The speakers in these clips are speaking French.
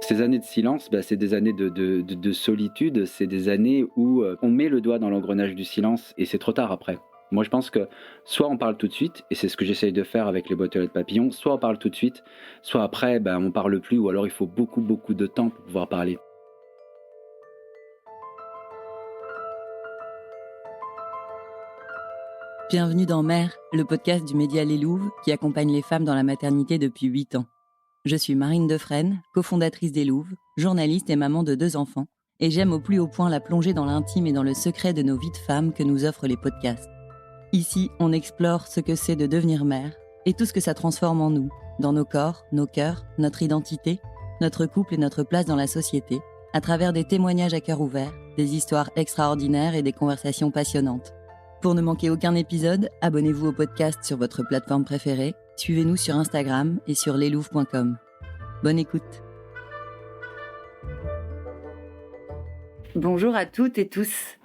Ces années de silence, c'est des années de solitude, c'est des années où on met le doigt dans l'engrenage du silence et c'est trop tard après. Moi, je pense que soit on parle tout de suite, et c'est ce que j'essaye de faire avec les boîtes aux lettres papillons, soit on parle tout de suite, soit après, on parle plus, ou alors il faut beaucoup, beaucoup de temps pour pouvoir parler. Bienvenue dans Mère, le podcast du média Les Louves qui accompagne les femmes dans la maternité depuis 8 ans. Je suis Marine Defresne, cofondatrice des Louves, journaliste et maman de 2 enfants, et j'aime au plus haut point la plongée dans l'intime et dans le secret de nos vies de femmes que nous offrent les podcasts. Ici, on explore ce que c'est de devenir mère et tout ce que ça transforme en nous, dans nos corps, nos cœurs, notre identité, notre couple et notre place dans la société, à travers des témoignages à cœur ouvert, des histoires extraordinaires et des conversations passionnantes. Pour ne manquer aucun épisode, abonnez-vous au podcast sur votre plateforme préférée, suivez-nous sur Instagram et sur leslouves.com. Bonne écoute. Bonjour à toutes et tous.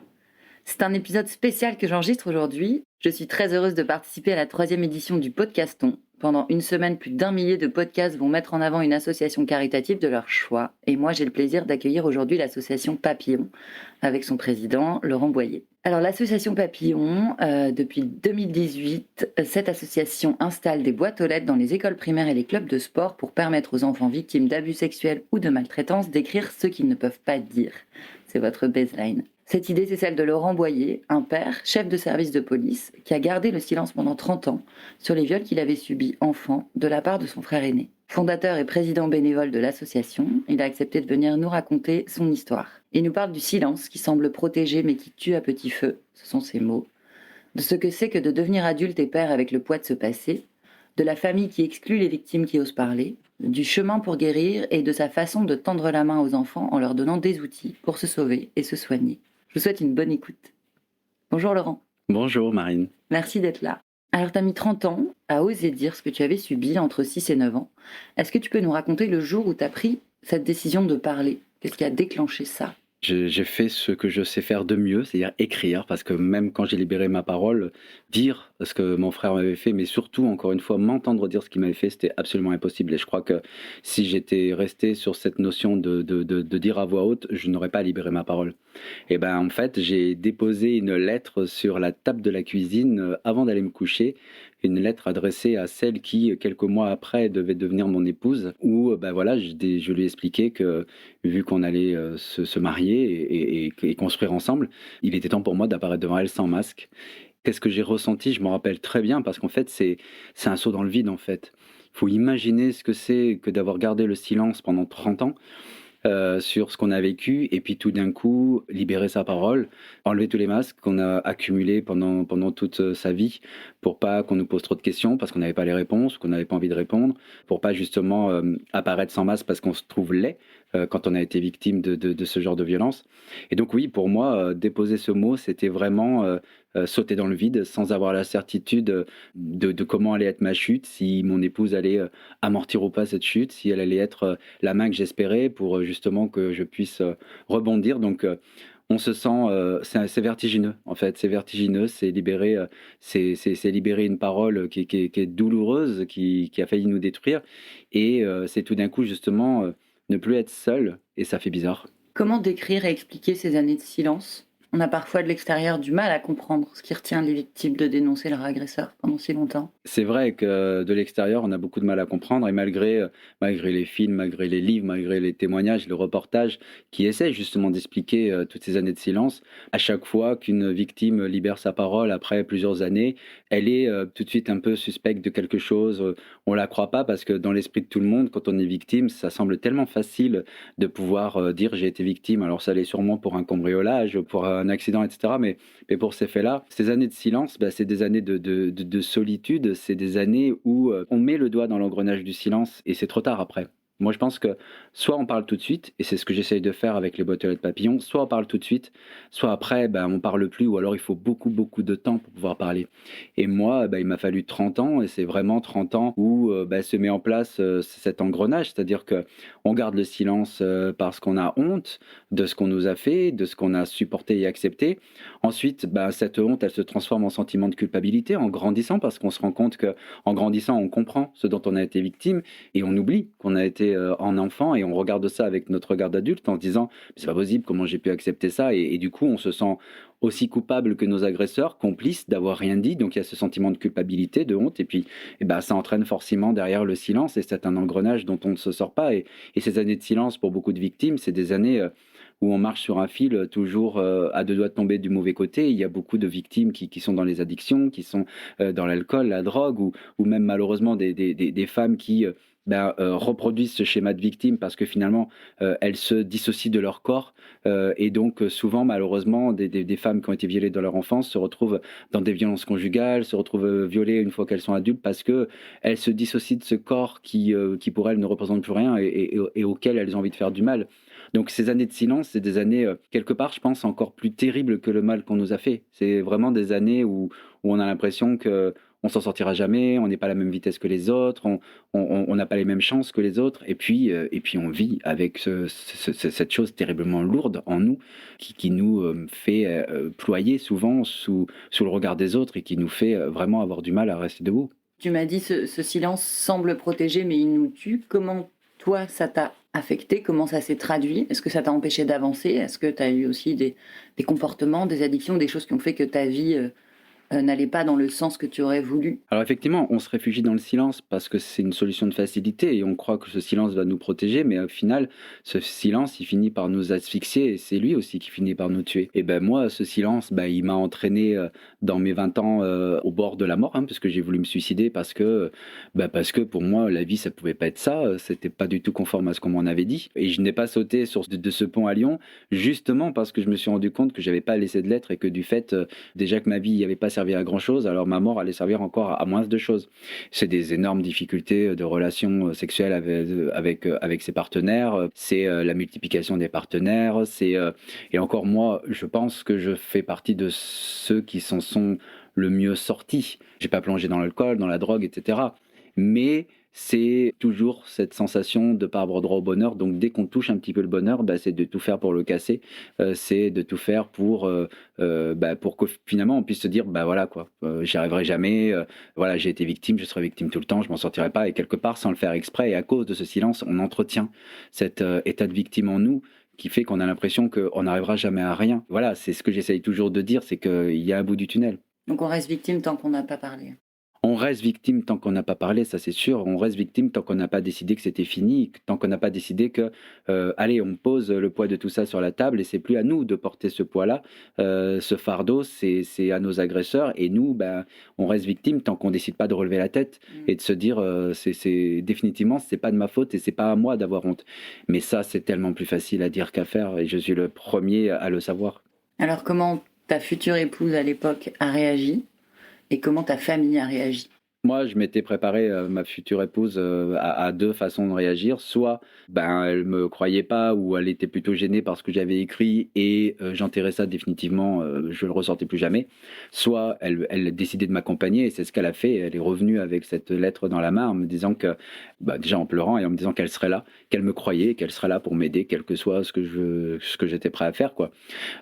C'est un épisode spécial que j'enregistre aujourd'hui. Je suis très heureuse de participer à la 3e édition du Podcaston. Pendant une semaine, plus d'1 millier de podcasts vont mettre en avant une association caritative de leur choix. Et moi, j'ai le plaisir d'accueillir aujourd'hui l'association Papillon, avec son président, Laurent Boyer. Alors, l'association Papillon, depuis 2018, cette association installe des boîtes aux lettres dans les écoles primaires et les clubs de sport pour permettre aux enfants victimes d'abus sexuels ou de maltraitance d'écrire ce qu'ils ne peuvent pas dire. C'est votre baseline. Cette idée, c'est celle de Laurent Boyer, un père, chef de service de police, qui a gardé le silence pendant 30 ans sur les viols qu'il avait subis enfant de la part de son frère aîné. Fondateur et président bénévole de l'association, il a accepté de venir nous raconter son histoire. Il nous parle du silence qui semble protéger mais qui tue à petit feu, ce sont ses mots, de ce que c'est que de devenir adulte et père avec le poids de ce passé, de la famille qui exclut les victimes qui osent parler, du chemin pour guérir et de sa façon de tendre la main aux enfants en leur donnant des outils pour se sauver et se soigner. Je vous souhaite une bonne écoute. Bonjour Laurent. Bonjour Marine. Merci d'être là. Alors tu as mis 30 ans à oser dire ce que tu avais subi entre 6 et 9 ans. Est-ce que tu peux nous raconter le jour où tu as pris cette décision de parler ? Qu'est-ce qui a déclenché ça ? J'ai fait ce que je sais faire de mieux, c'est-à-dire écrire, parce que même quand j'ai libéré ma parole, dire ce que mon frère m'avait fait, mais surtout, encore une fois, m'entendre dire ce qu'il m'avait fait, c'était absolument impossible. Et je crois que si j'étais resté sur cette notion de dire à voix haute, je n'aurais pas libéré ma parole. Et en fait, j'ai déposé une lettre sur la table de la cuisine avant d'aller me coucher, une lettre adressée à celle qui, quelques mois après, devait devenir mon épouse, où je lui ai expliqué que, vu qu'on allait se marier et construire ensemble, il était temps pour moi d'apparaître devant elle sans masque. Qu'est-ce que j'ai ressenti ? Je m'en rappelle très bien, parce qu'en fait, c'est un saut dans le vide, en fait. Il faut imaginer ce que c'est que d'avoir gardé le silence pendant 30 ans, sur ce qu'on a vécu, et puis tout d'un coup libérer sa parole, enlever tous les masques qu'on a accumulés pendant toute sa vie, pour pas qu'on nous pose trop de questions parce qu'on n'avait pas les réponses, qu'on n'avait pas envie de répondre, pour pas justement apparaître sans masque parce qu'on se trouve laid quand on a été victime de ce genre de violence. Et donc oui, pour moi, déposer ce mot, c'était vraiment sauter dans le vide sans avoir la certitude de comment allait être ma chute, si mon épouse allait amortir ou pas cette chute, si elle allait être la main que j'espérais pour justement que je puisse rebondir. Donc on se sent, c'est vertigineux en fait, c'est vertigineux, c'est libérer, c'est libérer une parole qui est douloureuse, qui a failli nous détruire, et c'est tout d'un coup justement ne plus être seul, et ça fait bizarre. Comment décrire et expliquer ces années de silence ? On a parfois de l'extérieur du mal à comprendre ce qui retient les victimes de dénoncer leur agresseur pendant si longtemps. C'est vrai que de l'extérieur, on a beaucoup de mal à comprendre, et malgré les films, malgré les livres, malgré les témoignages, le reportage qui essaie justement d'expliquer toutes ces années de silence, à chaque fois qu'une victime libère sa parole après plusieurs années, elle est tout de suite un peu suspecte de quelque chose. On la croit pas parce que dans l'esprit de tout le monde, quand on est victime, ça semble tellement facile de pouvoir dire j'ai été victime. Alors ça l'est sûrement pour un cambriolage, pour un accident, etc. Mais pour ces faits-là, ces années de silence, c'est des années de solitude, c'est des années où on met le doigt dans l'engrenage du silence et c'est trop tard après. Moi, je pense que soit on parle tout de suite, et c'est ce que j'essaye de faire avec les boîtes aux lettres papillons, soit on parle tout de suite, soit après, on parle plus, ou alors il faut beaucoup, beaucoup de temps pour pouvoir parler. Et moi, il m'a fallu 30 ans, et c'est vraiment 30 ans où se met en place cet engrenage, c'est-à-dire que on garde le silence parce qu'on a honte de ce qu'on nous a fait, de ce qu'on a supporté et accepté. Ensuite, cette honte, elle se transforme en sentiment de culpabilité en grandissant, parce qu'on se rend compte qu'en grandissant, on comprend ce dont on a été victime, et on oublie qu'on a été en enfant et on regarde ça avec notre regard d'adulte en se disant: «C'est pas possible, comment j'ai pu accepter ça?» et du coup, on se sent aussi coupable que nos agresseurs, complices d'avoir rien dit. Donc il y a ce sentiment de culpabilité, de honte et puis ça entraîne forcément derrière le silence et c'est un engrenage dont on ne se sort pas et ces années de silence pour beaucoup de victimes, c'est des années, où on marche sur un fil, toujours, à 2 doigts de tomber du mauvais côté. Il y a beaucoup de victimes qui sont dans les addictions, qui sont, dans l'alcool, la drogue ou même malheureusement des femmes qui, reproduisent ce schéma de victime parce que finalement, elles se dissocient de leur corps, et donc souvent malheureusement des femmes qui ont été violées dans leur enfance se retrouvent dans des violences conjugales, se retrouvent, violées une fois qu'elles sont adultes parce qu'elles se dissocient de ce corps qui pour elles ne représente plus rien et auquel elles ont envie de faire du mal. Donc ces années de silence, c'est des années, quelque part, je pense, encore plus terribles que le mal qu'on nous a fait. C'est vraiment des années où on a l'impression qu'on s'en sortira jamais, on n'est pas à la même vitesse que les autres, on n'a pas les mêmes chances que les autres et puis on vit avec cette chose terriblement lourde en nous qui nous, fait, ployer souvent sous le regard des autres et qui nous fait, vraiment avoir du mal à rester debout. Tu m'as dit ce silence semble protéger, mais il nous tue. Comment, toi, ça t'a affecté? Comment ça s'est traduit? Est-ce que ça t'a empêché d'avancer? Est-ce que tu as eu aussi des comportements, des addictions, des choses qui ont fait que ta vie n'allait pas dans le sens que tu aurais voulu? Alors effectivement, on se réfugie dans le silence parce que c'est une solution de facilité et on croit que ce silence va nous protéger, mais au final, ce silence, il finit par nous asphyxier et c'est lui aussi qui finit par nous tuer. Et ben moi, ce silence, il m'a entraîné dans mes 20 ans au bord de la mort, hein, parce que j'ai voulu me suicider parce que pour moi, la vie, ça pouvait pas être ça, c'était pas du tout conforme à ce qu'on m'en avait dit. Et je n'ai pas sauté de ce pont à Lyon, justement parce que je me suis rendu compte que j'avais pas laissé de l'être et que du fait, déjà que ma vie n'avait pas servi à grand chose, alors ma mort allait servir encore à moins de choses. C'est des énormes difficultés de relations sexuelles avec ses partenaires, c'est la multiplication des partenaires, et encore moi, je pense que je fais partie de ceux qui s'en sont le mieux sortis. J'ai pas plongé dans l'alcool, dans la drogue, etc. Mais c'est toujours cette sensation de pas avoir droit au bonheur. Donc dès qu'on touche un petit peu le bonheur, c'est de tout faire pour le casser. C'est de tout faire pour que finalement on puisse se dire voilà quoi, j'y arriverai jamais. Voilà, j'ai été victime, je serai victime tout le temps, je m'en sortirai pas. Et quelque part, sans le faire exprès, et à cause de ce silence, on entretient cet état de victime en nous qui fait qu'on a l'impression qu'on n'arrivera jamais à rien. Voilà, c'est ce que j'essaye toujours de dire, c'est qu'il y a un bout du tunnel. Donc on reste victime tant qu'on n'a pas parlé. On reste victime tant qu'on n'a pas parlé, ça c'est sûr. On reste victime tant qu'on n'a pas décidé que c'était fini, tant qu'on n'a pas décidé que, allez, on pose le poids de tout ça sur la table et c'est plus à nous de porter ce poids-là. Ce fardeau, c'est à nos agresseurs et nous, on reste victime tant qu'on décide pas de relever la tête et de se dire, c'est définitivement, c'est pas de ma faute et c'est pas à moi d'avoir honte. Mais ça, c'est tellement plus facile à dire qu'à faire et je suis le premier à le savoir. Alors comment ta future épouse à l'époque a réagi? Et comment ta famille a réagi? Moi, je m'étais préparé, ma future épouse, à 2 façons de réagir. Soit, elle me croyait pas ou elle était plutôt gênée par ce que j'avais écrit et j'enterrais ça définitivement, je le ressortais plus jamais. Soit elle décidait de m'accompagner et c'est ce qu'elle a fait. Elle est revenue avec cette lettre dans la main en me disant que déjà en pleurant et en me disant qu'elle serait là, qu'elle me croyait, qu'elle serait là pour m'aider, quel que soit ce que j'étais prêt à faire, quoi.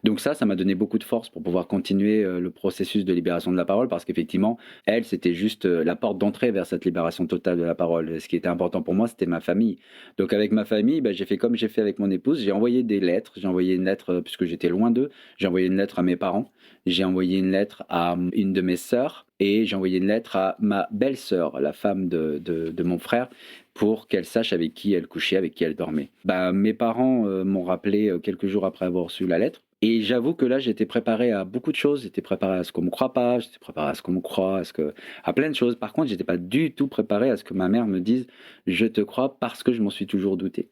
Donc ça m'a donné beaucoup de force pour pouvoir continuer, le processus de libération de la parole parce qu'effectivement, elle, c'était juste, la porte d'entrée vers cette libération totale de la parole. Ce qui était important pour moi, c'était ma famille. Donc avec ma famille, j'ai fait comme j'ai fait avec mon épouse, j'ai envoyé des lettres. J'ai envoyé une lettre, puisque j'étais loin d'eux, j'ai envoyé une lettre à mes parents, j'ai envoyé une lettre à une de mes sœurs et j'ai envoyé une lettre à ma belle-sœur, la femme de mon frère, pour qu'elle sache avec qui elle couchait, avec qui elle dormait. Mes parents, m'ont rappelé, quelques jours après avoir reçu la lettre et j'avoue que là, j'étais préparé à beaucoup de choses. J'étais préparé à ce qu'on me croie pas, j'étais préparé à ce qu'on me croie, à plein de choses. Par contre, j'étais pas du tout préparé à ce que ma mère me dise: «Je te crois» parce que je m'en suis toujours douté.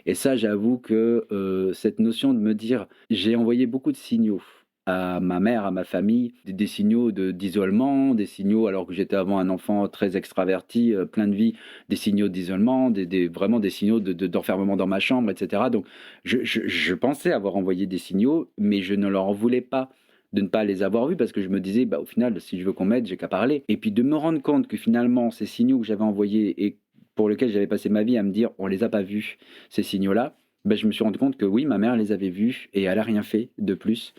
Et ça, j'avoue que, cette notion de me dire j'ai envoyé beaucoup de signaux à ma mère, à ma famille, des signaux d'isolement, des signaux alors que j'étais avant un enfant très extraverti, plein de vie, des signaux d'isolement, vraiment des signaux d'enfermement dans ma chambre et cetera. Donc je pensais avoir envoyé des signaux, mais je ne leur en voulais pas de ne pas les avoir vus parce que je me disais: «Au final, si je veux qu'on m'aide, j'ai qu'à parler» et puis de me rendre compte que finalement ces signaux que j'avais envoyés et pour lesquels j'avais passé ma vie à me dire: «On les a pas vus, ces signaux-là», je me suis rendu compte que oui, ma mère les avait vus et elle a rien fait de plus.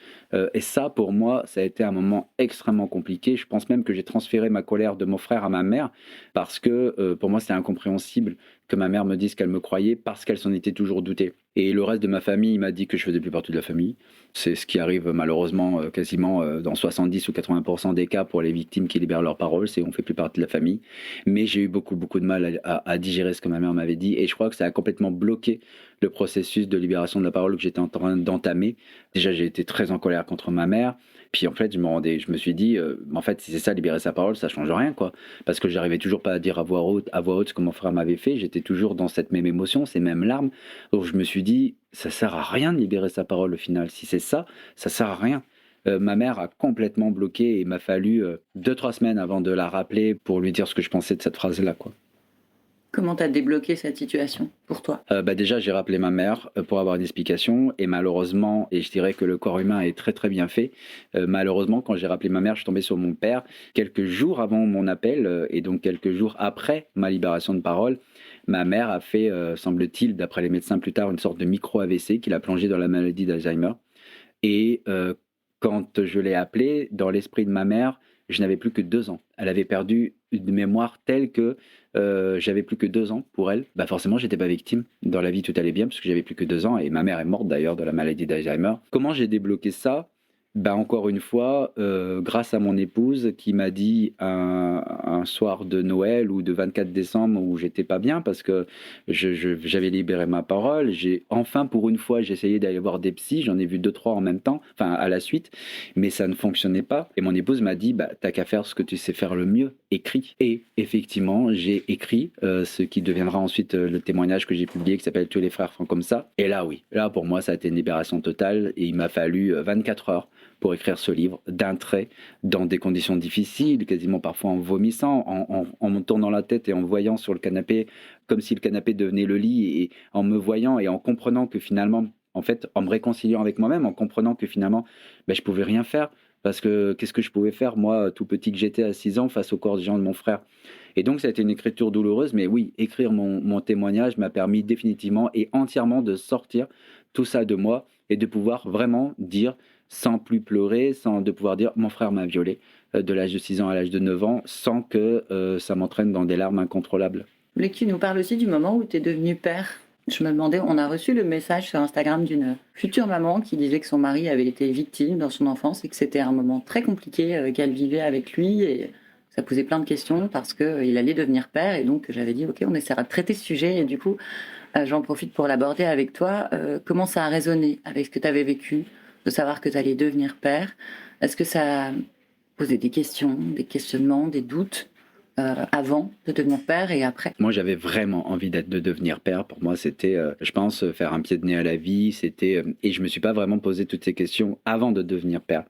Et ça, pour moi, ça a été un moment extrêmement compliqué. Je pense même que j'ai transféré ma colère de mon frère à ma mère parce que, pour moi, c'était incompréhensible que ma mère me dise qu'elle me croyait parce qu'elle s'en était toujours doutée. Et le reste de ma famille m'a dit que je faisais plus partie de la famille. C'est ce qui arrive malheureusement quasiment dans 70 ou 80% des cas pour les victimes qui libèrent leur parole, c'est on fait plus partie de la famille. Mais j'ai eu beaucoup de mal à digérer ce que ma mère m'avait dit et je crois que ça a complètement bloqué le processus de libération de la parole que j'étais en train d'entamer. Déjà, j'ai été très en colère contre ma mère. Puis en fait, je me suis dit, en fait, si c'est ça, libérer sa parole, ça change rien, quoi. Parce que j'arrivais toujours pas à dire à voix haute ce que mon frère m'avait fait. J'étais toujours dans cette même émotion, ces mêmes larmes. Donc je me suis dit, ça sert à rien de libérer sa parole au final. Si c'est ça, ça sert à rien. Ma mère a complètement bloqué et il m'a fallu 2-3 semaines avant de la rappeler pour lui dire ce que je pensais de cette phrase-là, quoi. Comment t'as débloqué cette situation pour toi? Déjà, j'ai rappelé ma mère pour avoir une explication et malheureusement, et je dirais que le corps humain est très très bien fait, malheureusement, quand j'ai rappelé ma mère, je suis tombé sur mon père quelques jours avant mon appel et donc quelques jours après ma libération de parole. Ma mère a fait, semble-t-il, d'après les médecins plus tard, une sorte de micro-AVC qui l'a plongé dans la maladie d'Alzheimer. Et quand je l'ai appelée, dans l'esprit de ma mère, je n'avais plus que 2 ans. Elle avait perdu une mémoire telle que j'avais plus que 2 ans pour elle. Bah forcément, j'étais pas victime. Dans la vie, tout allait bien parce que j'avais plus que 2 ans et ma mère est morte d'ailleurs de la maladie d'Alzheimer. Comment j'ai débloqué ça? Bah encore une fois, grâce à mon épouse qui m'a dit un soir de Noël ou de 24 décembre où j'étais pas bien parce que j'avais libéré ma parole. Enfin, pour une fois, j'ai essayé d'aller voir des psys. J'en ai vu 2-3 en même temps, enfin à la suite, mais ça ne fonctionnait pas. Et mon épouse m'a dit, bah, t'as qu'à faire ce que tu sais faire le mieux, écris. Et effectivement, j'ai écrit ce qui deviendra ensuite le témoignage que j'ai publié qui s'appelle Tous les frères font comme ça. Et là, oui, là pour moi, ça a été une libération totale et il m'a fallu 24 heures pour écrire ce livre d'un trait, dans des conditions difficiles, quasiment parfois en vomissant, en me tournant la tête et en voyant sur le canapé, comme si le canapé devenait le lit, et en me voyant et en comprenant que finalement, en fait, en me réconciliant avec moi-même, en comprenant que finalement, ben, je pouvais rien faire, parce que qu'est-ce que je pouvais faire, moi, tout petit que j'étais à 6 ans, face au corps de mon frère. Et donc, ça a été une écriture douloureuse, mais oui, écrire mon témoignage m'a permis définitivement et entièrement de sortir tout ça de moi et de pouvoir vraiment dire sans plus pleurer, sans de pouvoir dire mon frère m'a violé de l'âge de 6 ans à l'âge de 9 ans, sans que ça m'entraîne dans des larmes incontrôlables. Je voulais que tu nous parles aussi du moment où tu es devenu père. Je me demandais, on a reçu le message sur Instagram d'une future maman qui disait que son mari avait été victime dans son enfance et que c'était un moment très compliqué qu'elle vivait avec lui et ça posait plein de questions parce qu'il allait devenir père et donc j'avais dit ok, on essaiera de traiter ce sujet et du coup j'en profite pour l'aborder avec toi. Comment ça a résonné avec ce que tu avais vécu, de savoir que tu allais devenir père? Est-ce que ça posait des questions, des questionnements, des doutes avant de devenir père et après? Moi, j'avais vraiment envie de devenir père. Pour moi, c'était, je pense, faire un pied de nez à la vie. C'était, et je me suis pas vraiment posé toutes ces questions avant de devenir père.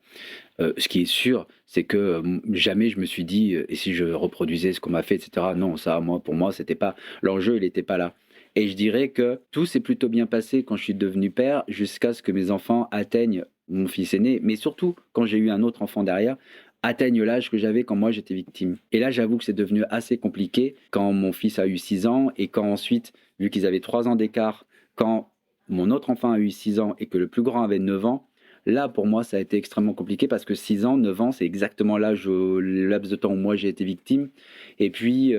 Ce qui est sûr, c'est que jamais je me suis dit, et si je reproduisais ce qu'on m'a fait, etc. Non, ça, moi, pour moi, c'était pas l'enjeu, il n'était pas là. Et je dirais que tout s'est plutôt bien passé quand je suis devenu père, jusqu'à ce que mes enfants atteignent, mon fils aîné, mais surtout quand j'ai eu un autre enfant derrière, atteignent l'âge que j'avais quand moi j'étais victime. Et là, j'avoue que c'est devenu assez compliqué quand mon fils a eu 6 ans et quand ensuite, vu qu'ils avaient 3 ans d'écart, quand mon autre enfant a eu 6 ans et que le plus grand avait 9 ans, là, pour moi, ça a été extrêmement compliqué parce que 6 ans, 9 ans, c'est exactement l'âge, le laps de temps où moi j'ai été victime. Et puis,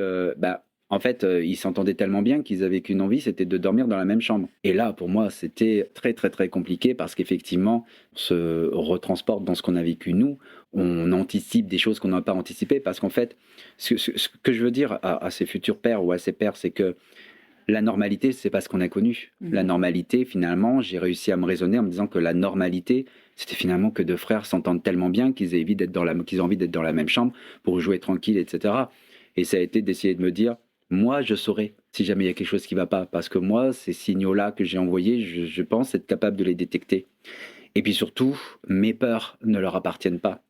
en fait, ils s'entendaient tellement bien qu'ils avaient qu'une envie, c'était de dormir dans la même chambre. Et là, pour moi, c'était très, très, très compliqué parce qu'effectivement, on se retransporte dans ce qu'on a vécu nous. On anticipe des choses qu'on n'a pas anticipées parce qu'en fait, ce que je veux dire à ces futurs pères ou à ces pères, c'est que la normalité, c'est pas ce qu'on a connu. La normalité, finalement, j'ai réussi à me raisonner en me disant que la normalité, c'était finalement que deux frères s'entendent tellement bien qu'ils qu'ils ont envie d'être dans la même chambre pour jouer tranquille, etc. Et ça a été d'essayer de me dire, moi, je saurais si jamais il y a quelque chose qui va pas, parce que moi, ces signaux-là que j'ai envoyés, je pense être capable de les détecter. Et puis surtout, mes peurs ne leur appartiennent pas.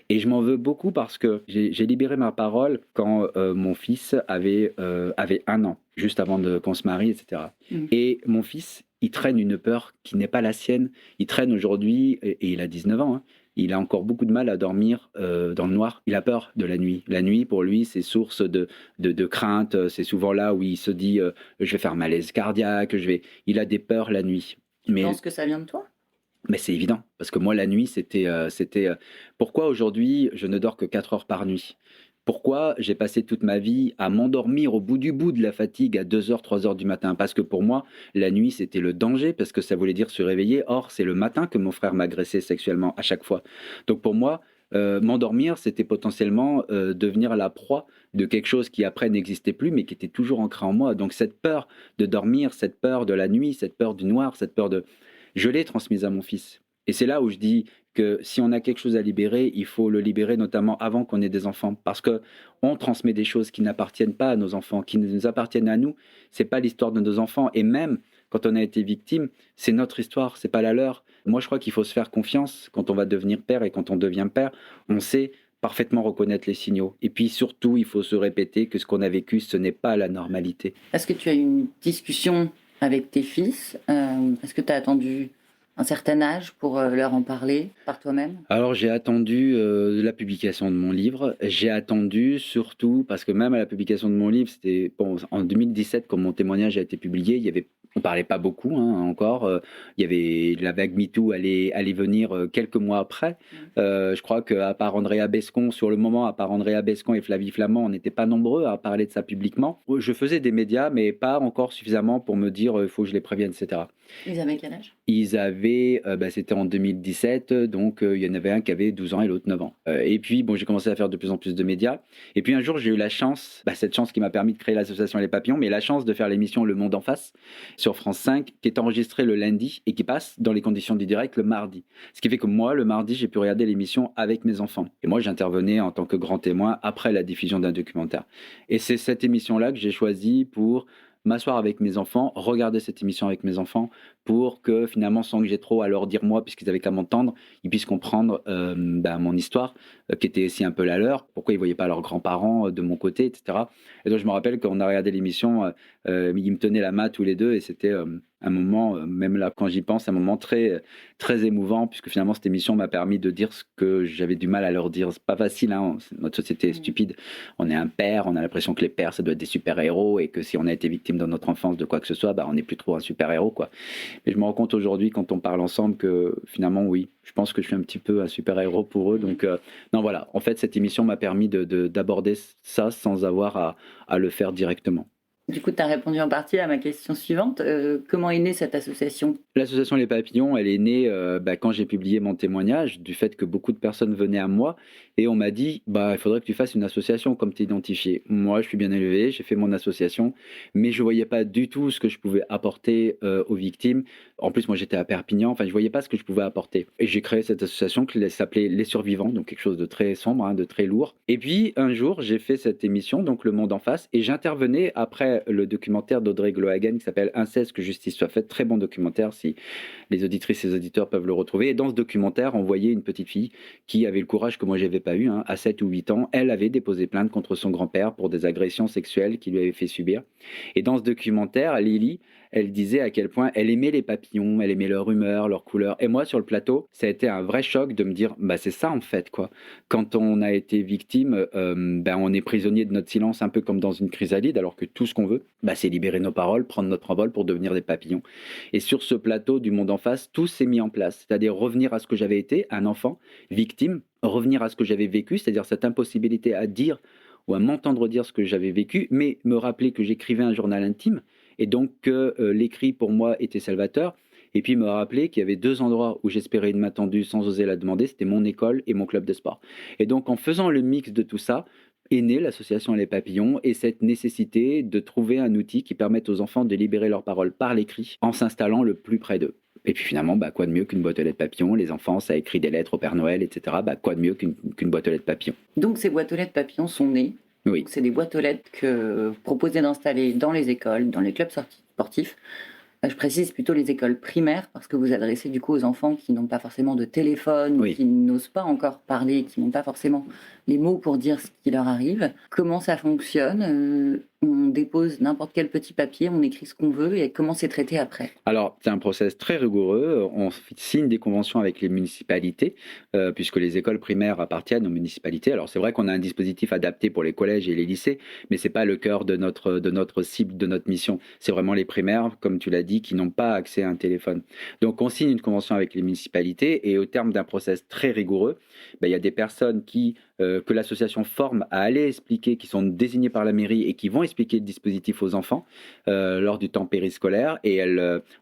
Et je m'en veux beaucoup parce que j'ai libéré ma parole quand mon fils avait 1 an, juste avant qu'on se marie, etc. Et mon fils, il traîne une peur qui n'est pas la sienne. Il traîne aujourd'hui, et il a 19 ans, hein, il a encore beaucoup de mal à dormir dans le noir. Il a peur de la nuit. La nuit, pour lui, c'est source de crainte. C'est souvent là où il se dit je vais faire malaise cardiaque, il a des peurs la nuit. Tu penses que ça vient de toi? Mais c'est évident, parce que moi, la nuit, c'était... pourquoi aujourd'hui, je ne dors que 4 heures par nuit? Pourquoi j'ai passé toute ma vie à m'endormir au bout de la fatigue à 2 heures, 3 heures du matin? Parce que pour moi, la nuit, c'était le danger, parce que ça voulait dire se réveiller. Or, c'est le matin que mon frère m'agressait sexuellement à chaque fois. Donc pour moi, m'endormir, c'était potentiellement devenir la proie de quelque chose qui après n'existait plus, mais qui était toujours ancré en moi. Donc cette peur de dormir, cette peur de la nuit, cette peur du noir, cette peur de... Je l'ai transmise à mon fils. Et c'est là où je dis que si on a quelque chose à libérer, il faut le libérer notamment avant qu'on ait des enfants. Parce que on transmet des choses qui n'appartiennent pas à nos enfants, qui nous appartiennent à nous. C'est pas l'histoire de nos enfants. Et même quand on a été victime, c'est notre histoire, c'est pas la leur. Moi, je crois qu'il faut se faire confiance quand on va devenir père et quand on devient père. On sait parfaitement reconnaître les signaux. Et puis surtout, il faut se répéter que ce qu'on a vécu, ce n'est pas la normalité. Est-ce que tu as eu une discussion avec tes fils? Est-ce que tu as attendu un certain âge pour leur en parler par toi-même? Alors j'ai attendu la publication de mon livre. J'ai attendu surtout parce que même à la publication de mon livre, c'était bon, en 2017 quand mon témoignage a été publié, on parlait pas beaucoup encore. Il y avait la vague MeToo allait venir quelques mois après. Je crois qu'à part Andrea Bescon, sur le moment, à part Andrea Bescon et Flavie Flamand, on n'était pas nombreux à parler de ça publiquement. Je faisais des médias, mais pas encore suffisamment pour me dire il faut que je les prévienne, etc. Ils avaient quel âge? Ils avaient, c'était en 2017, donc il y en avait un qui avait 12 ans et l'autre 9 ans. Et puis, bon, j'ai commencé à faire de plus en plus de médias. Et puis un jour, j'ai eu la chance, cette chance qui m'a permis de créer l'association Les Papillons, mais la chance de faire l'émission Le Monde en face sur France 5, qui est enregistrée le lundi et qui passe dans les conditions du direct le mardi. Ce qui fait que moi, le mardi, j'ai pu regarder l'émission avec mes enfants. Et moi, j'intervenais en tant que grand témoin après la diffusion d'un documentaire. Et c'est cette émission-là que j'ai choisie pour m'asseoir avec mes enfants, regarder cette émission avec mes enfants, pour que finalement, sans que j'ai trop à leur dire moi, puisqu'ils avaient qu'à m'entendre, ils puissent comprendre mon histoire, qui était aussi un peu la leur, pourquoi ils ne voyaient pas leurs grands-parents de mon côté, etc. Et donc je me rappelle quand on a regardé l'émission, ils me tenaient la main tous les deux, et c'était un moment, même là quand j'y pense, un moment très, très émouvant, puisque finalement cette émission m'a permis de dire ce que j'avais du mal à leur dire. C'est pas facile, hein, notre société est stupide. On est un père, on a l'impression que les pères, ça doit être des super-héros, et que si on a été victime dans notre enfance de quoi que ce soit, on n'est plus trop un super-héros, quoi. Mais je me rends compte aujourd'hui, quand on parle ensemble, que finalement, oui, je pense que je suis un petit peu un super-héros pour eux. Donc, non, voilà. En fait, cette émission m'a permis d'aborder ça sans avoir à le faire directement. Du coup, tu as répondu en partie à ma question suivante. Comment est née cette association? L'association Les Papillons, elle est née quand j'ai publié mon témoignage, du fait que beaucoup de personnes venaient à moi et on m'a dit il faudrait que tu fasses une association comme tu es identifié. Moi, je suis bien élevé, j'ai fait mon association, mais je voyais pas du tout ce que je pouvais apporter aux victimes. En plus, moi, j'étais à Perpignan, je voyais pas ce que je pouvais apporter. Et j'ai créé cette association qui s'appelait Les Survivants, donc quelque chose de très sombre, de très lourd. Et puis, un jour, j'ai fait cette émission, donc Le Monde en face, et j'intervenais après le documentaire d'Audrey Glohagen qui s'appelle Inceste, que justice soit faite. Très bon documentaire, si les auditrices et les auditeurs peuvent le retrouver. Et dans ce documentaire, on voyait une petite fille qui avait le courage que moi j'avais pas eu, à 7 ou 8 ans. Elle avait déposé plainte contre son grand-père pour des agressions sexuelles qu'il lui avait fait subir. Et dans ce documentaire, Lily, elle disait à quel point elle aimait les papillons, elle aimait leur humeur, leur couleur. Et moi, sur le plateau, ça a été un vrai choc de me dire, c'est ça en fait, quoi. Quand on a été victime, on est prisonnier de notre silence, un peu comme dans une chrysalide, alors que tout ce qu'on veut, c'est libérer nos paroles, prendre notre envol pour devenir des papillons. Et sur ce plateau du Monde en face, tout s'est mis en place. C'est-à-dire revenir à ce que j'avais été, un enfant, victime, revenir à ce que j'avais vécu, c'est-à-dire cette impossibilité à dire ou à m'entendre dire ce que j'avais vécu, mais me rappeler que j'écrivais un journal intime, et donc que l'écrit pour moi était salvateur, et puis me rappeler qu'il y avait 2 endroits où j'espérais une main tendue sans oser la demander, c'était mon école et mon club de sport. Et donc en faisant le mix de tout ça, est née l'association Les Papillons et cette nécessité de trouver un outil qui permette aux enfants de libérer leurs paroles par l'écrit en s'installant le plus près d'eux. Et puis finalement, quoi de mieux qu'une boîte aux lettres papillons? Les enfants, ça écrit des lettres au Père Noël, etc. Quoi de mieux qu'une boîte aux lettres papillons? Donc ces boîtes aux lettres papillons sont nées. Oui. Donc, c'est des boîtes aux lettres que vous proposez d'installer dans les écoles, dans les clubs sportifs. Je précise plutôt les écoles primaires parce que vous adressez du coup aux enfants qui n'ont pas forcément de téléphone, Oui. qui n'osent pas encore parler, qui n'ont pas forcément les mots pour dire ce qui leur arrive. Comment ça fonctionne? On dépose n'importe quel petit papier, on écrit ce qu'on veut et comment c'est traité après? Alors, c'est un process très rigoureux. On signe des conventions avec les municipalités, puisque les écoles primaires appartiennent aux municipalités. Alors, c'est vrai qu'on a un dispositif adapté pour les collèges et les lycées, mais ce n'est pas le cœur de notre cible, de notre mission. C'est vraiment les primaires, comme tu l'as dit, qui n'ont pas accès à un téléphone. Donc, on signe une convention avec les municipalités et au terme d'un process très rigoureux, il y a des personnes qui que l'association forme à aller expliquer, qui sont désignés par la mairie et qui vont expliquer le dispositif aux enfants lors du temps périscolaire. Et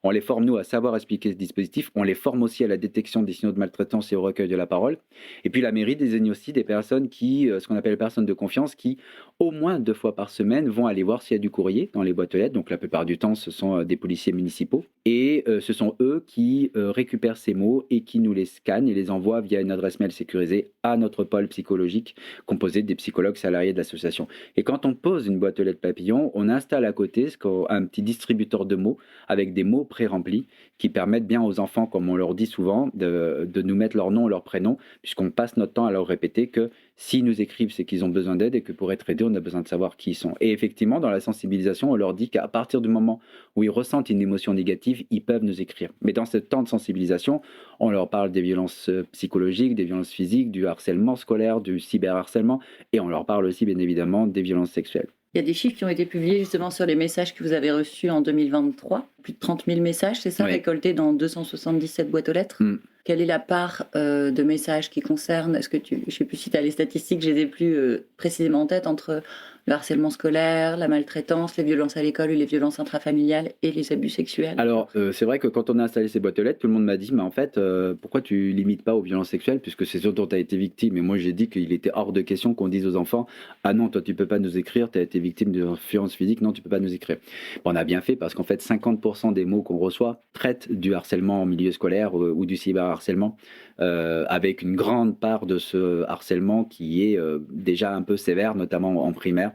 on les forme, nous, à savoir expliquer ce dispositif. On les forme aussi à la détection des signaux de maltraitance et au recueil de la parole. Et puis la mairie désigne aussi des personnes ce qu'on appelle les personnes de confiance, qui, au moins 2 fois par semaine, vont aller voir s'il y a du courrier dans les boîtes aux lettres. Donc la plupart du temps, ce sont des policiers municipaux. Et ce sont eux qui récupèrent ces mots et qui nous les scannent et les envoient via une adresse mail sécurisée à notre pôle psychologique composé des psychologues salariés de l'association. Et quand on pose une boîte aux lettres papillon, on installe à côté un petit distributeur de mots avec des mots pré-remplis qui permettent bien aux enfants, comme on leur dit souvent, de nous mettre leur nom, leur prénom, puisqu'on passe notre temps à leur répéter que s'ils nous écrivent, c'est qu'ils ont besoin d'aide et que pour être aidés, on a besoin de savoir qui ils sont. Et effectivement, dans la sensibilisation, on leur dit qu'à partir du moment où ils ressentent une émotion négative, ils peuvent nous écrire. Mais dans ce temps de sensibilisation, on leur parle des violences psychologiques, des violences physiques, du harcèlement scolaire, du cyberharcèlement, et on leur parle aussi, bien évidemment, des violences sexuelles. Il y a des chiffres qui ont été publiés justement sur les messages que vous avez reçus en 2023. Plus de 30 000 messages, c'est ça, Oui. récoltés dans 277 boîtes aux lettres. Quelle est la part de messages qui concernent, je ne sais plus si tu as les statistiques, je les ai plus précisément en tête, entre le harcèlement scolaire, la maltraitance, les violences à l'école ou les violences intrafamiliales et les abus sexuels? Alors, c'est vrai que quand on a installé ces boîtes aux lettres, tout le monde m'a dit, mais en fait, pourquoi tu limites pas aux violences sexuelles, puisque c'est ce dont tu as été victime. Et moi, j'ai dit qu'il était hors de question qu'on dise aux enfants, ah non, toi, tu peux pas nous écrire, tu as été victime de violences physiques, non, tu peux pas nous écrire. Bon, on a bien fait, parce qu'en fait, 50% des mots qu'on reçoit traitent du harcèlement en milieu scolaire ou du cyberharcèlement, avec une grande part de ce harcèlement qui est déjà un peu sévère, notamment en primaire.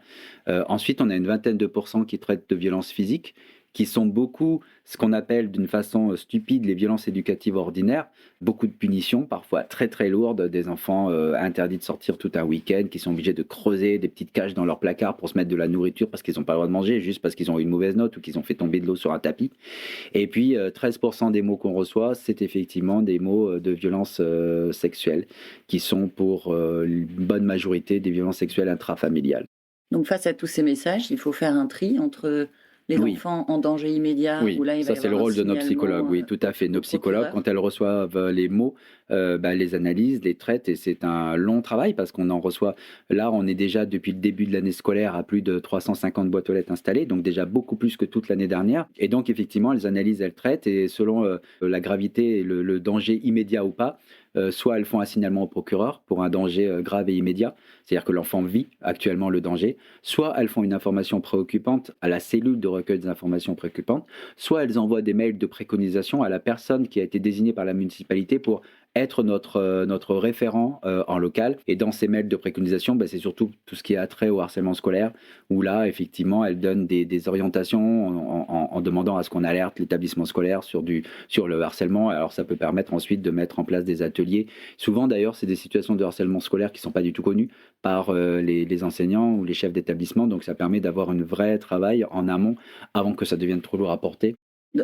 Ensuite, on a une vingtaine de pourcents qui traitent de violences physiques, qui sont beaucoup ce qu'on appelle d'une façon stupide les violences éducatives ordinaires, beaucoup de punitions, parfois très très lourdes, des enfants interdits de sortir tout un week-end, qui sont obligés de creuser des petites caches dans leur placard pour se mettre de la nourriture parce qu'ils n'ont pas le droit de manger, juste parce qu'ils ont eu une mauvaise note ou qu'ils ont fait tomber de l'eau sur un tapis. Et puis 13% des mots qu'on reçoit, c'est effectivement des mots de violences sexuelles, qui sont pour une bonne majorité des violences sexuelles intrafamiliales. Donc face à tous ces messages, il faut faire un tri entre les Oui. enfants en danger immédiat, Oui, où là il va ça y c'est le avoir un rôle de nos signalement, psychologues, oui, tout à fait. Nos au psychologues, procureur. quand elles reçoivent les mots, les analysent, les traitent, et c'est un long travail parce qu'on en reçoit. Là, on est déjà depuis le début de l'année scolaire à plus de 350 boîtes aux lettres installées, donc déjà beaucoup plus que toute l'année dernière. Et donc effectivement, elles analysent, elles traitent, et selon la gravité et le danger immédiat ou pas, soit elles font un signalement au procureur pour un danger grave et immédiat, c'est-à-dire que l'enfant vit actuellement le danger, soit elles font une information préoccupante à la cellule de recueil des informations préoccupantes, soit elles envoient des mails de préconisation à la personne qui a été désignée par la municipalité pour être notre référent en local. Et dans ces mails de préconisation, c'est surtout tout ce qui a trait au harcèlement scolaire, où là, effectivement, elle donne des orientations en demandant à ce qu'on alerte l'établissement scolaire sur le harcèlement. Alors ça peut permettre ensuite de mettre en place des ateliers. Souvent d'ailleurs, c'est des situations de harcèlement scolaire qui ne sont pas du tout connues par les enseignants ou les chefs d'établissement. Donc ça permet d'avoir un vrai travail en amont avant que ça devienne trop lourd à porter.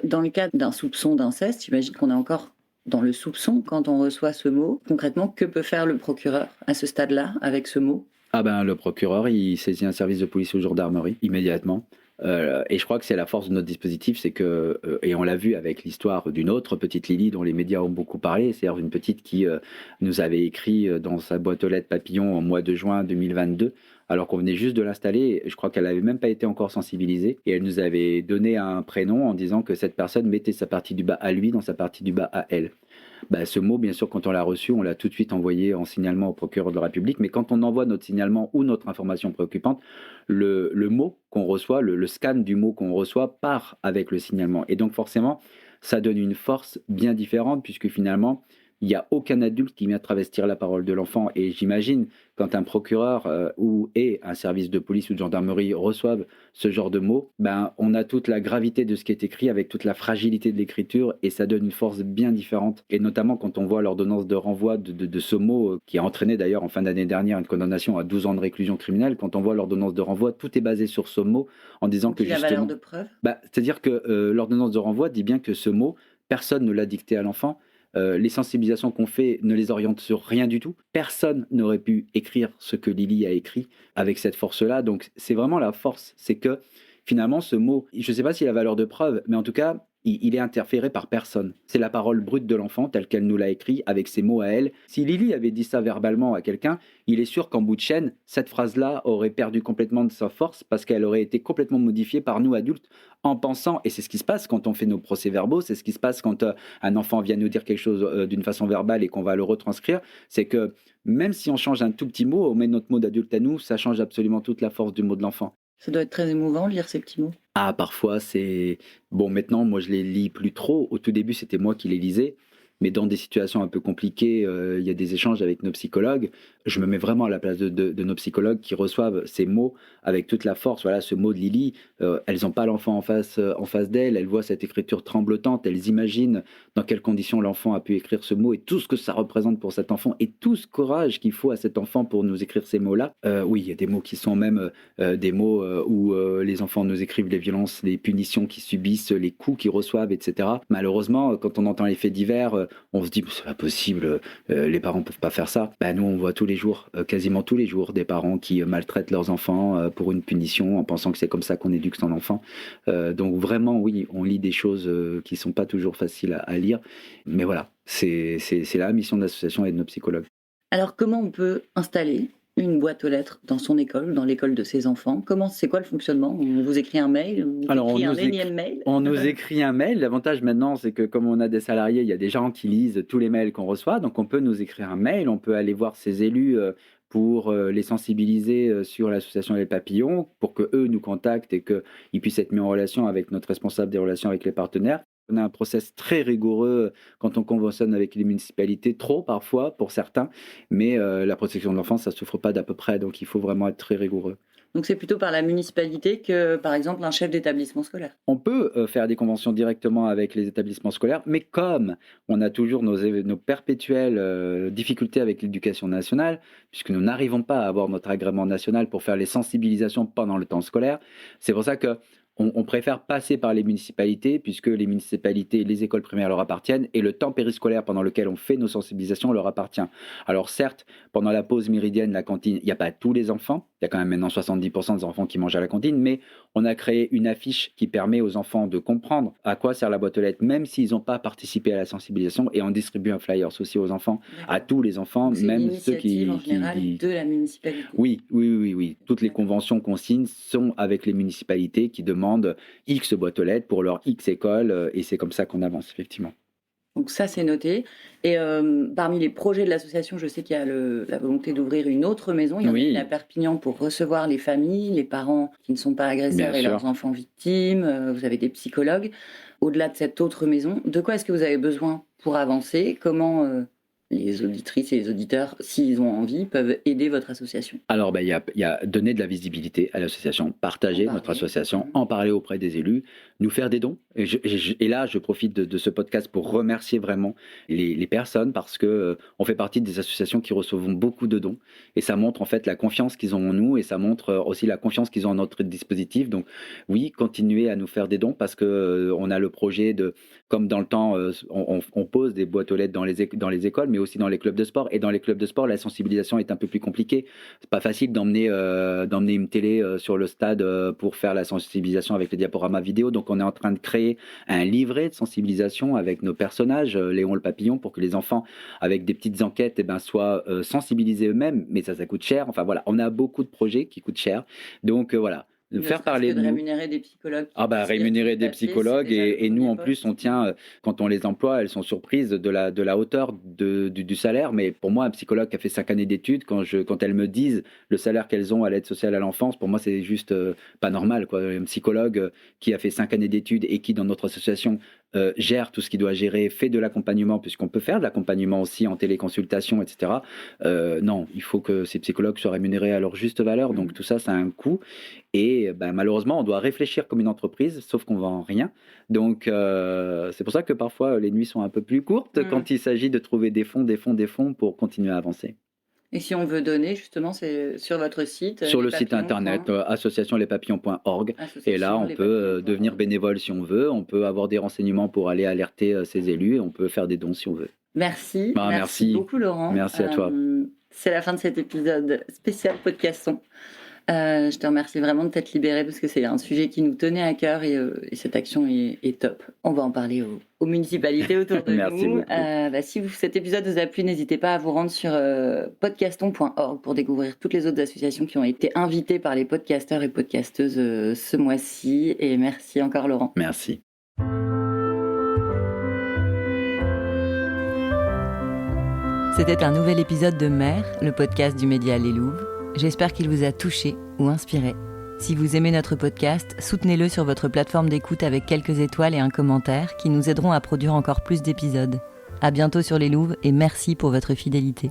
Dans le cas d'un soupçon d'inceste, j'imagine qu'on est encore dans le soupçon quand on reçoit ce mot. Concrètement, que peut faire le procureur à ce stade-là avec ce mot? Le procureur, il saisit un service de police ou gendarmerie immédiatement. Et je crois que c'est la force de notre dispositif, c'est que, et on l'a vu avec l'histoire d'une autre petite Lily dont les médias ont beaucoup parlé, c'est-à-dire une petite qui nous avait écrit dans sa boîte aux lettres papillon au mois de juin 2022, alors qu'on venait juste de l'installer. Je crois qu'elle n'avait même pas été encore sensibilisée, et elle nous avait donné un prénom en disant que cette personne mettait sa partie du bas à lui dans sa partie du bas à elle. Ce mot, bien sûr, quand on l'a reçu, on l'a tout de suite envoyé en signalement au procureur de la République. Mais quand on envoie notre signalement ou notre information préoccupante, le mot qu'on reçoit, le scan du mot qu'on reçoit part avec le signalement. Et donc forcément, ça donne une force bien différente, puisque finalement, il n'y a aucun adulte qui vient travestir la parole de l'enfant. Et j'imagine, quand un procureur ou un service de police ou de gendarmerie reçoivent ce genre de mots, on a toute la gravité de ce qui est écrit avec toute la fragilité de l'écriture, et ça donne une force bien différente. Et notamment quand on voit l'ordonnance de renvoi de ce mot, qui a entraîné d'ailleurs en fin d'année dernière une condamnation à 12 ans de réclusion criminelle, quand on voit l'ordonnance de renvoi, tout est basé sur ce mot en disant que la justement... valeur de preuve. C'est-à-dire que l'ordonnance de renvoi dit bien que ce mot, personne ne l'a dicté à l'enfant. Les sensibilisations qu'on fait ne les orientent sur rien du tout. Personne n'aurait pu écrire ce que Lily a écrit avec cette force-là. Donc c'est vraiment la force, c'est que finalement, ce mot, je ne sais pas s'il a valeur de preuve, mais en tout cas, il est interféré par personne. C'est la parole brute de l'enfant telle qu'elle nous l'a écrit avec ses mots à elle. Si Lily avait dit ça verbalement à quelqu'un, il est sûr qu'en bout de chaîne, cette phrase-là aurait perdu complètement de sa force parce qu'elle aurait été complètement modifiée par nous adultes en pensant, et c'est ce qui se passe quand on fait nos procès-verbaux, c'est ce qui se passe quand un enfant vient nous dire quelque chose d'une façon verbale et qu'on va le retranscrire, c'est que même si on change un tout petit mot, on met notre mot d'adulte à nous, ça change absolument toute la force du mot de l'enfant. Ça doit être très émouvant de lire ces petits mots. Ah, parfois, c'est... Bon, maintenant, moi, je les lis plus trop. Au tout début, c'était moi qui les lisais. Mais dans des situations un peu compliquées, il y a des échanges avec nos psychologues. Je me mets vraiment à la place de nos psychologues qui reçoivent ces mots avec toute la force. Voilà, ce mot de Lily, elles n'ont pas l'enfant en face d'elles. Elles voient cette écriture tremblotante. Elles imaginent dans quelles conditions l'enfant a pu écrire ce mot et tout ce que ça représente pour cet enfant et tout ce courage qu'il faut à cet enfant pour nous écrire ces mots-là. Oui, il y a des mots qui sont même des mots où les enfants nous écrivent les violences, les punitions qu'ils subissent, les coups qu'ils reçoivent, etc. Malheureusement, quand on entend les faits divers, on se dit c'est pas possible, les parents peuvent pas faire ça. Nous on voit tous les jours, quasiment tous les jours, des parents qui maltraitent leurs enfants pour une punition en pensant que c'est comme ça qu'on éduque son enfant. Donc vraiment oui, on lit des choses qui sont pas toujours faciles à lire, mais voilà, c'est la mission de l'association et de nos psychologues. Alors comment on peut installer une boîte aux lettres dans son école, dans l'école de ses enfants? C'est quoi le fonctionnement? On vous écrit un mail, on vous Alors, écrit un énième mail? on nous écrit un mail. L'avantage maintenant, c'est que comme on a des salariés, il y a des gens qui lisent tous les mails qu'on reçoit. Donc, on peut nous écrire un mail, on peut aller voir ces élus pour les sensibiliser sur l'association Les Papillons, pour que eux nous contactent et qu'ils puissent être mis en relation avec notre responsable des relations avec les partenaires. On a un process très rigoureux quand on conventionne avec les municipalités, trop parfois pour certains, mais la protection de l'enfance, ça ne souffre pas d'à peu près, donc il faut vraiment être très rigoureux. Donc c'est plutôt par la municipalité que, par exemple, un chef d'établissement scolaire? On peut faire des conventions directement avec les établissements scolaires, mais comme on a toujours nos perpétuelles difficultés avec l'éducation nationale, puisque nous n'arrivons pas à avoir notre agrément national pour faire les sensibilisations pendant le temps scolaire, c'est pour ça que on préfère passer par les municipalités, puisque les municipalités, les écoles primaires leur appartiennent, et le temps périscolaire pendant lequel on fait nos sensibilisations leur appartient. Alors certes, pendant la pause méridienne, la cantine, il n'y a pas tous les enfants, il y a quand même maintenant 70% des enfants qui mangent à la cantine, mais on a créé une affiche qui permet aux enfants de comprendre à quoi sert la boîte aux lettres, même s'ils n'ont pas participé à la sensibilisation, et on distribue un flyer aussi aux enfants, à tous les enfants, Donc, même ceux qui... en général de la municipalité. Oui. Toutes les conventions qu'on signe sont avec les municipalités qui demandent X boîtes aux lettres pour leur X école, et c'est comme ça qu'on avance, effectivement. Donc ça, c'est noté. Et parmi les projets de l'association, je sais qu'il y a la volonté d'ouvrir une autre maison. Il y en a une à Perpignan pour recevoir les familles, les parents qui ne sont pas agresseurs et leurs enfants victimes. Vous avez des psychologues. Au-delà de cette autre maison, de quoi est-ce que vous avez besoin pour avancer? Comment les auditrices et les auditeurs, s'ils ont envie, peuvent aider votre association? Alors, il y a donner de la visibilité à l'association, partager notre association, en parler auprès des élus, nous faire des dons. Et là, je profite de ce podcast pour remercier vraiment les personnes parce que on fait partie des associations qui reçoivent beaucoup de dons. Et ça montre en fait la confiance qu'ils ont en nous et ça montre aussi la confiance qu'ils ont en notre dispositif. Donc oui, continuez à nous faire des dons parce que on a le projet de, comme dans le temps, on pose des boîtes aux lettres dans les écoles, mais aussi dans les clubs de sport. Et dans les clubs de sport, la sensibilisation est un peu plus compliquée. C'est pas facile d'emmener une télé sur le stade pour faire la sensibilisation avec les diaporamas vidéo. Donc on est en train de créer un livret de sensibilisation avec nos personnages, Léon le papillon, pour que les enfants, avec des petites enquêtes, soient sensibilisés eux-mêmes. Mais ça coûte cher. Enfin voilà, on a beaucoup de projets qui coûtent cher. Donc voilà. Faire parler de nous. Rémunérer des psychologues. Rémunérer des psychologues et nous en plus on tient, quand on les emploie, elles sont surprises de la hauteur du salaire. Mais pour moi, un psychologue qui a fait 5 années d'études, quand elles me disent le salaire qu'elles ont à l'aide sociale à l'enfance, pour moi c'est juste pas normal, quoi. Un psychologue qui a fait 5 années d'études et qui dans notre association gère tout ce qu'il doit gérer, fait de l'accompagnement, puisqu'on peut faire de l'accompagnement aussi en téléconsultation, etc. Non, il faut que ces psychologues soient rémunérés à leur juste valeur. Donc tout ça, ça a un coût. Et malheureusement, on doit réfléchir comme une entreprise, sauf qu'on vend rien. Donc c'est pour ça que parfois les nuits sont un peu plus courtes quand il s'agit de trouver des fonds pour continuer à avancer. Et si on veut donner, justement, c'est sur votre site? Sur le site internet associationlespapillons.org. Et là, on peut devenir bénévole si on veut, on peut avoir des renseignements pour aller alerter ses élus et on peut faire des dons si on veut. Merci. Merci beaucoup, Laurent. Merci à toi. C'est la fin de cet épisode spécial Podcaston. Je te remercie vraiment de t'être libérée parce que c'est un sujet qui nous tenait à cœur et cette action est top. On va en parler aux municipalités autour de Merci nous. beaucoup. Si cet épisode vous a plu, n'hésitez pas à vous rendre sur podcaston.org pour découvrir toutes les autres associations qui ont été invitées par les podcasteurs et podcasteuses ce mois-ci. Et merci encore Laurent. Merci. C'était un nouvel épisode de Mère, le podcast du média Les Louves. J'espère qu'il vous a touché ou inspiré. Si vous aimez notre podcast, soutenez-le sur votre plateforme d'écoute avec quelques étoiles et un commentaire qui nous aideront à produire encore plus d'épisodes. À bientôt sur Les Louves et merci pour votre fidélité.